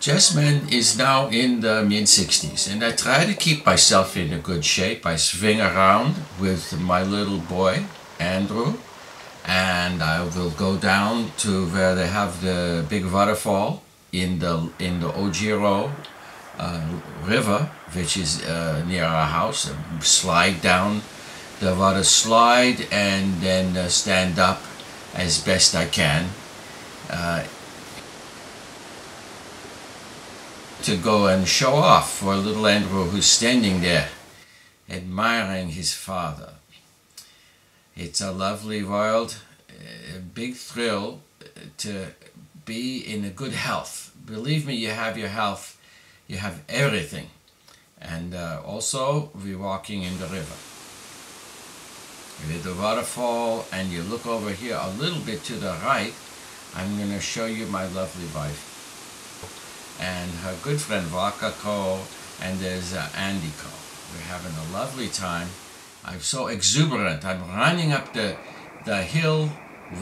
Jasmine is now in the mid-60s, and I try to keep myself in a good shape. I swing around with my little boy, Andrew, and I will go down to where they have the big waterfall in the Ojiro river, which is near our house. Slide down the water slide and then stand up as best I can. To go and show off for little Andrew, who's standing there admiring his father. It's a lovely world, a big thrill to be in a good health. Believe me, you have your health, you have everything. And also we're walking in the river. With the waterfall, and you look over here a little bit to the right, I'm going to show you my lovely wife and her good friend Wakako, and there's Andiko. We're having a lovely time. I'm so exuberant. I'm running up the hill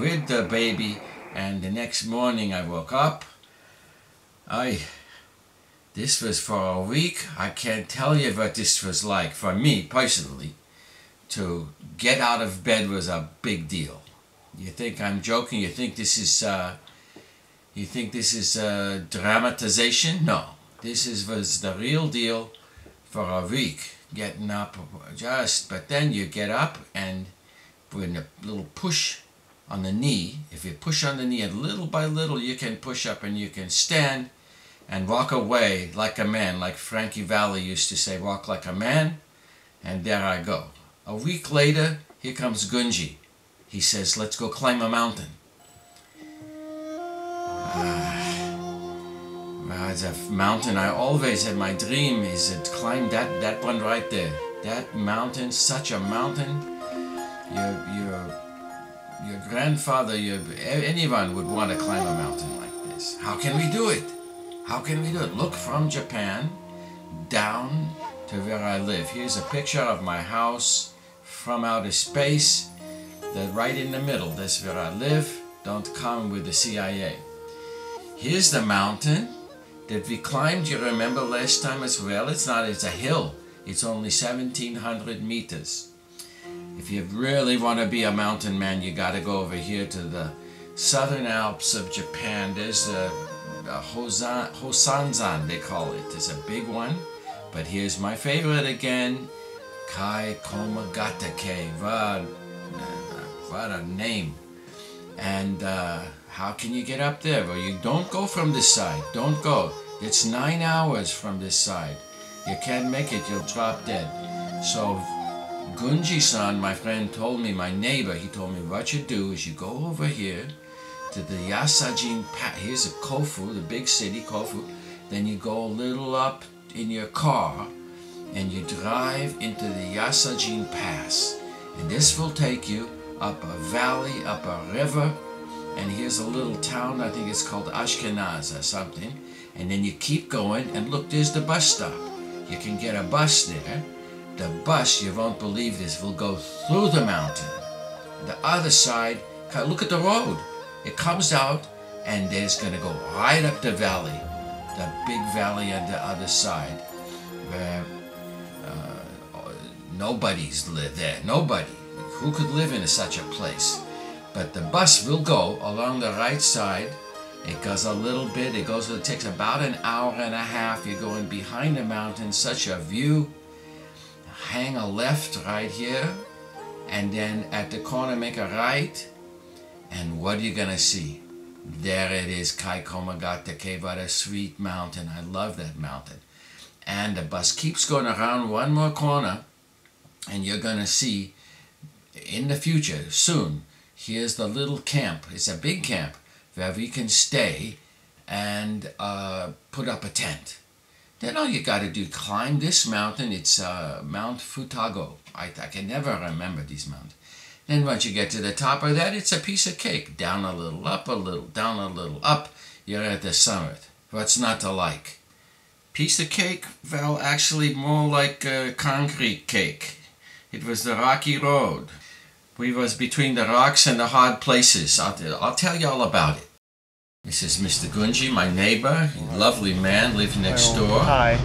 with the baby, and the next morning I woke up. This was for a week. I can't tell you what this was like for me personally. To get out of bed was a big deal. You think I'm joking? You think this is dramatization? No. This was the real deal for a week. Getting up but then you get up, and with a little push on the knee, if you push on the knee and little by little you can push up and you can stand and walk away like a man, like Frankie Valli used to say, walk like a man, and there I go. A week later, here comes Gunji. He says, let's go climb a mountain. It's a mountain I always had. My dream is to climb that one right there. That mountain, such a mountain. Your grandfather, anyone would want to climb a mountain like this. How can we do it? How can we do it? Look from Japan down to where I live. Here's a picture of my house from outer space. Right in the middle, that's where I live. Don't come with the CIA. Here's the mountain that we climbed, you remember last time as well. It's a hill. It's only 1,700 meters. If you really want to be a mountain man, you got to go over here to the southern Alps of Japan. There's the Hosanzan, they call it. It's a big one. But here's my favorite again, Komagatake. What a name. And how can you get up there? Well, you don't go from this side. Don't go. It's 9 hours from this side. You can't make it. You'll drop dead. So Gunji-san, my friend, told me, my neighbor, he told me what you do is you go over here to the Yasajin Pass. Here's a Kofu, the big city, Kofu. Then you go a little up in your car and you drive into the Yasajin Pass. And this will take you up a valley, up a river, and here's a little town, I think it's called Ashkenaz or something, and then you keep going, and look, there's the bus stop. You can get a bus there. The bus, you won't believe this, will go through the mountain. The other side, look at the road. It comes out, and it's going to go right up the valley, the big valley on the other side, where nobody's live there, nobody. Who could live in such a place? But the bus will go along the right side. It goes a little bit. It takes about an hour and a half. You're going behind the mountain, such a view. Hang a left right here, and then at the corner make a right. And what are you gonna see? There it is, Komagatake. What a sweet mountain. I love that mountain. And the bus keeps going around one more corner, and you're gonna see in the future, soon, here's the little camp. It's a big camp where we can stay and put up a tent. Then all you got to do, climb this mountain. It's Mount Futago. I can never remember these mountains. Then once you get to the top of that, it's a piece of cake. Down a little, up a little, down a little, up. You're at the summit. What's not to like? Piece of cake? Well, actually more like concrete cake. It was the rocky road. We was between the rocks and the hard places. I'll tell you all about it. This is Mr. Gunji, my neighbor, lovely man, lives next door. Hi.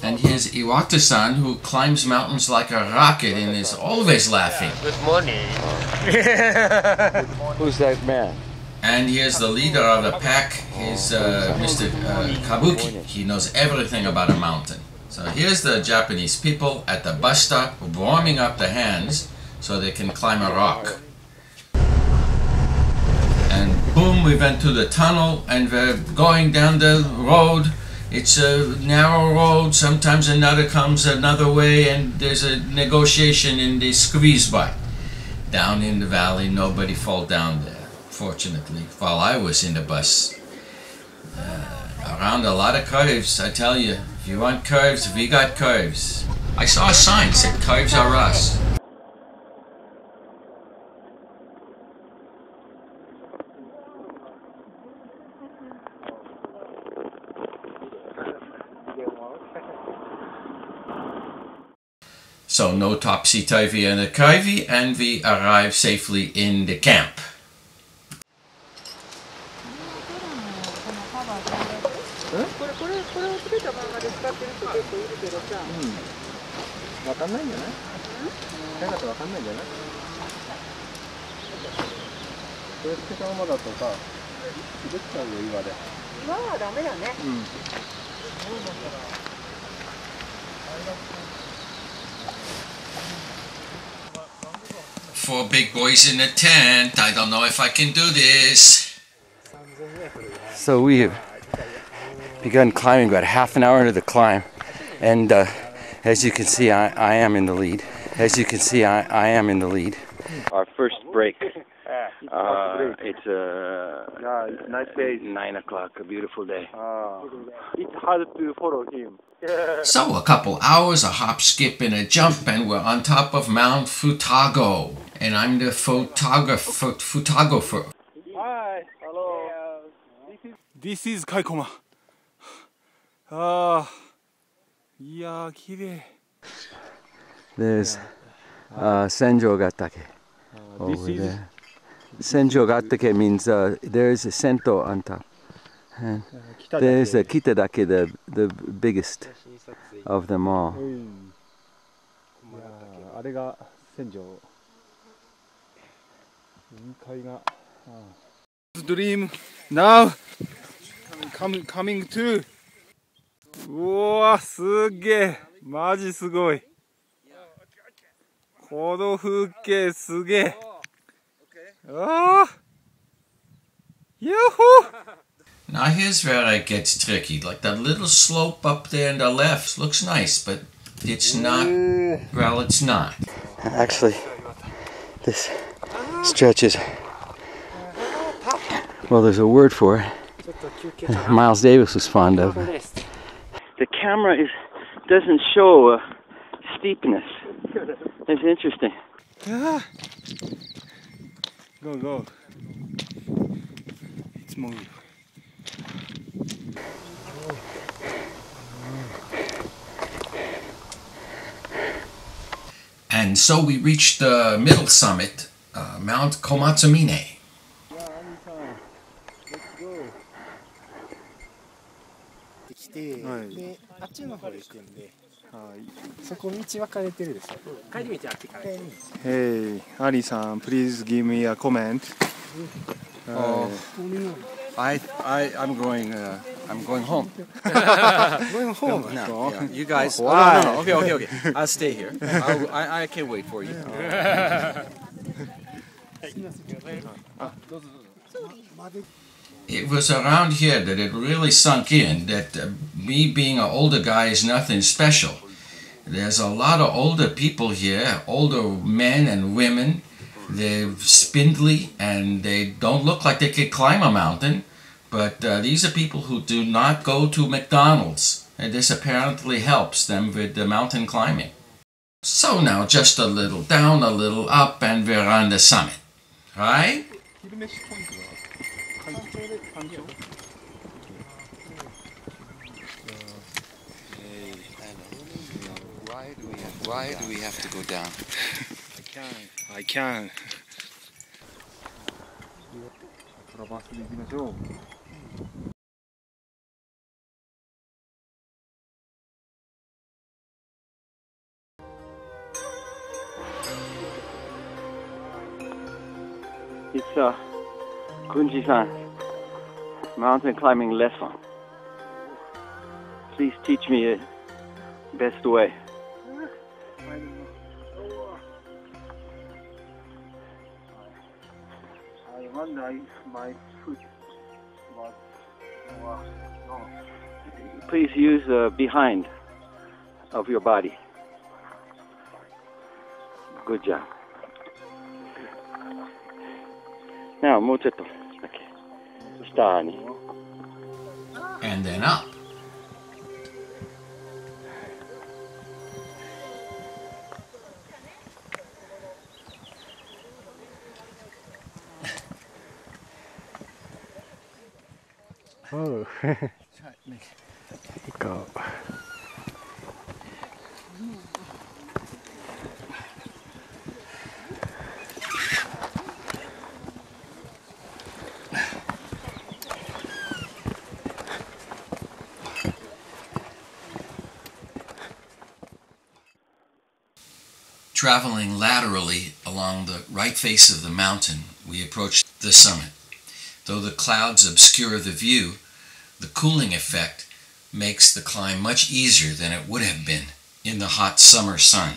And here's Iwata-san, who climbs mountains like a rocket and is always laughing. Good morning. Who's that man? And here's the leader of the pack, he's Mr. Kabuki. He knows everything about a mountain. So here's the Japanese people at the bus stop warming up their hands so they can climb a rock. And boom, we went to the tunnel and we're going down the road. It's a narrow road, sometimes another comes another way, and there's a negotiation in the squeeze by. Down in the valley, nobody fall down there, fortunately, while I was in the bus. Around a lot of curves, I tell you, if you want curves, we got curves. I saw a sign that said curves are us. So no topsy-turvy and a curvy, and we arrive safely in the camp. Four big boys in a tent. I don't know if I can do this. So we have begun climbing about half an hour into the climb, and as you can see, I am in the lead. As you can see, I am in the lead. Our first break. It's nice day. 9 o'clock. A beautiful day. It's hard to follow him. So a couple hours, a hop, skip, and a jump, and we're on top of Mount Futago. And I'm the photographer. Hi. Hello. This is Kaikoma. Yeah, 綺麗. There's Senjogatake over there. Senjogatake means there is a sento on top. And there's a Kitadake, the biggest of them all. Dream now coming to. うわ、すげえ。マジすごい。この風景すげえ。ああ。Yahoo! Now here's where it gets tricky. Like that little slope up there on the left looks nice, but it's not. Well, it's not. Actually, this stretches. Well, there's a word for it. Miles Davis was fond of. The camera doesn't show steepness. It's interesting. Go. It's moving. And so we reached the middle summit, Mount Komatsumine. で、あっちの方行くんで、そこ道分かれてるでしょ。帰り道あっちから。Hey, Ali-san, please give me a comment. I'm going home. Going home? No, yeah. You guys. Why? Oh, no. Okay. I'll stay here. I can't wait for you. It was around here that it really sunk in that me being an older guy is nothing special. There's a lot of older people here, older men and women. They're spindly and they don't look like they could climb a mountain. But these are people who do not go to McDonald's. And this apparently helps them with the mountain climbing. So now just a little down, a little up, and we're on the summit. Right? Why do we have to go down? I can. からバスで行きましょう。It's Kunji-san, mountain climbing lesson. Please teach me the best way. I wonder if my foot was no. Please use the behind of your body. Good job. Now, もうちょっとだけ下に。And then up. Oh. Go. Traveling laterally along the right face of the mountain, we approach the summit. Though the clouds obscure the view, the cooling effect makes the climb much easier than it would have been in the hot summer sun.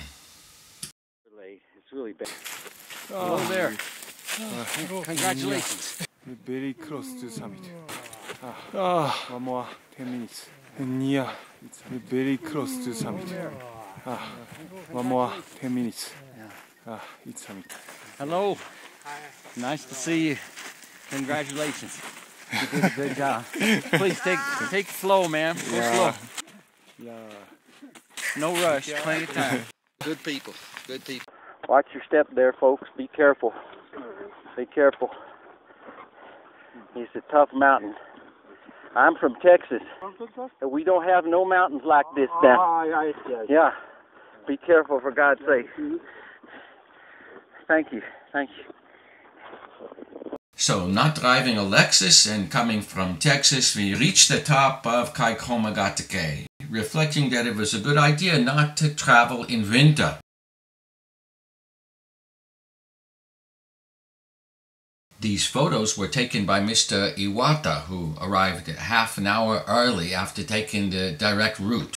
It's really bad. Oh, there. Congratulations. Very close to summit. One more 10 minutes. Near. Very close to summit. One more 10 minutes. It's summit. Hello. Nice to see you. Congratulations. You did a good job. Please take it slow, man. Go slow. Yeah. No rush. Plenty of time. Good people. Good people. Watch your step there, folks. Be careful. Be careful. It's a tough mountain. I'm from Texas. We don't have no mountains like this down. Yeah. Be careful, for God's sake. Thank you. Thank you. So, not driving a Lexus and coming from Texas, we reached the top of Komagatake, reflecting that it was a good idea not to travel in winter. These photos were taken by Mr. Iwata, who arrived half an hour early after taking the direct route.